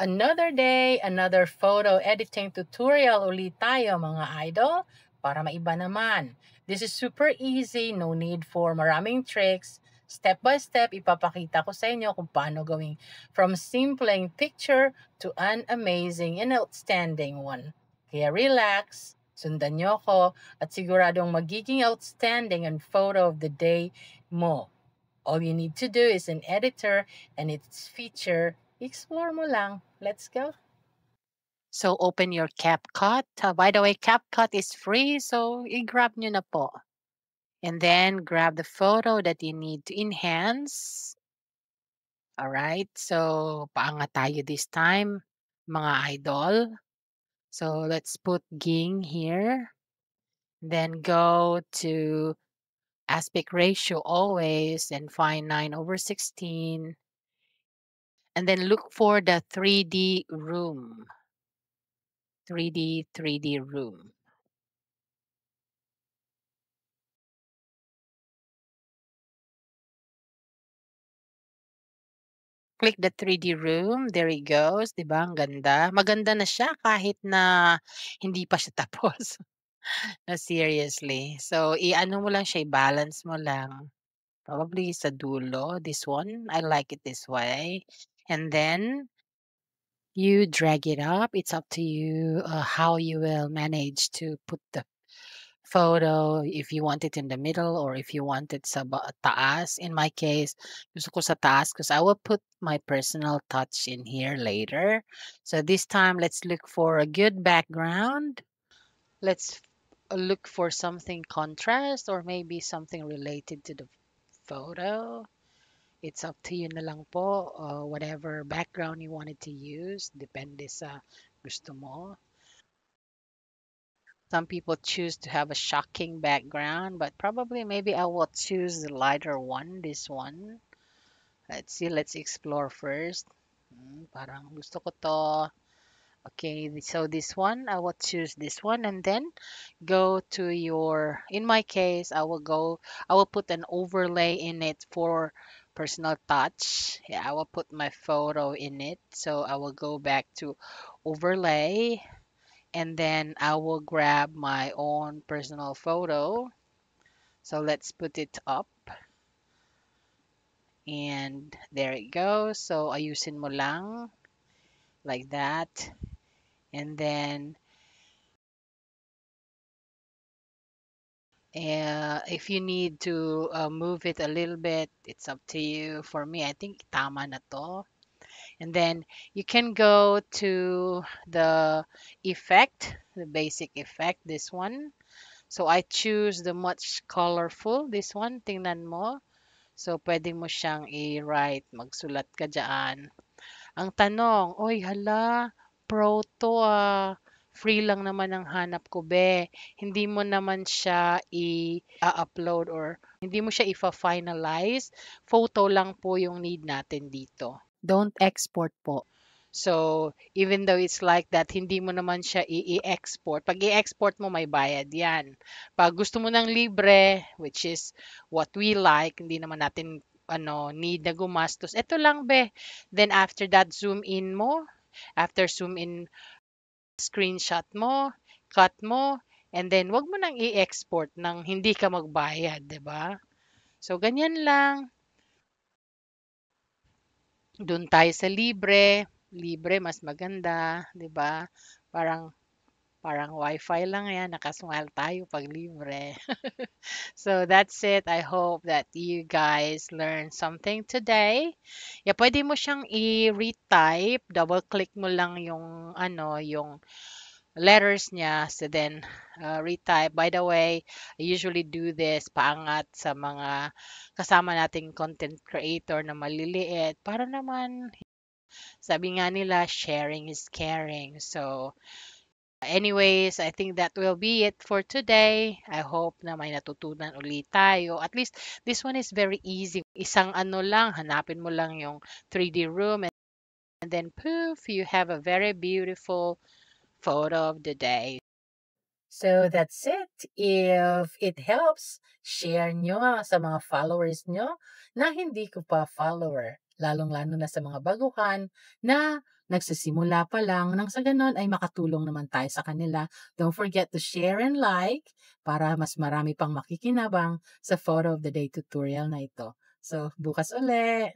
Another day, another photo editing tutorial ulit tayo mga idol para maiba naman. This is super easy, no need for maraming tricks. Step by step, ipapakita ko sa inyo kung paano gawing from simpleng picture to an amazing and outstanding one. Kaya relax, sundan nyo ko at siguradong magiging outstanding ang photo of the day mo. All you need to do is an editor and its feature. Explore mo lang. Let's go. So open your CapCut. By the way, CapCut is free, so i-grab nyo na po. And then grab the photo that you need to enhance. Alright, so paangat tayo this time, mga idol. So let's put Ging here. Then go to aspect ratio always and find 9/16. And then look for the 3D room. 3D room. Click the 3D room. There it goes. 'Di ba ang ganda? Maganda na siya kahit na hindi pa siya tapos. No, seriously. So, i-ano mo lang siya, i-balance mo lang. Probably sa dulo, this one. I like it this way. And then you drag it up. It's up to you how you will manage to put the photo, if you want it in the middle or if you want it sa taas. In my case, gusto ko sa taas because I will put my personal touch in here later. So this time, let's look for a good background. Let's look for something contrast or maybe something related to the photo. It's up to you na lang po, whatever background you wanted to use, depende sa gusto mo. Some people choose to have a shocking background, but probably maybe I will choose the lighter one, this one. Let's see, let's explore first. Parang gusto ko to. Okay, so this one, I will choose this one and then go to your, in my case, I will put an overlay in it for personal touch. Yeah, I will put my photo in it. So I will go back to overlay and then I will grab my own personal photo. So let's put it up. And there it goes. So ayusin mo lang like that. And then if you need to move it a little bit, it's up to you. For me, I think tama na to. And then you can go to the effect, the basic effect, this one. So I choose the much colorful, this one, tingnan mo. So pwede mo siyang i-write, magsulat ka dyan. Ang tanong, oy hala, pro to ah. Free lang naman ang hanap ko be. Hindi mo naman siya i-upload or hindi mo siya i-finalize. Photo lang po yung need natin dito. Don't export po. So, even though it's like that, hindi mo naman siya i-export. Pag i-export mo, may bayad yan. Pag gusto mo ng libre, which is what we like, hindi naman natin need na gumastos. Ito lang be. Then after that, zoom in mo. After zoom in, screenshot mo, cut mo, and then wag mo nang i-export nang hindi ka magbayad, 'di ba? So ganyan lang. Doon tayo sa libre. Libre mas maganda, 'di ba? Parang parang wifi lang 'yan, nakasmile tayo pag libre. So that's it. I hope that you guys learned something today. Yeah, pwede mo siyang i-retype. Double click mo lang yung yung letters niya. So then retype. By the way, I usually do this paangat sa mga kasama nating content creator na maliliit para naman sabi nga nila sharing is caring. So anyways, I think that will be it for today. I hope na may natutunan ulit tayo. At least this one is very easy. Isang ano lang, hanapin mo lang yung 3D room and then poof, you have a very beautiful photo of the day. So that's it. If it helps, share nyo sa mga followers nyo na hindi ko pa follower. lalong-lalo na sa mga baguhan na nagsisimula pa lang nang sa gano'n ay makatulong naman tayo sa kanila. Don't forget to share and like para mas marami pang makikinabang sa Photo of the Day tutorial na ito. So, bukas uli.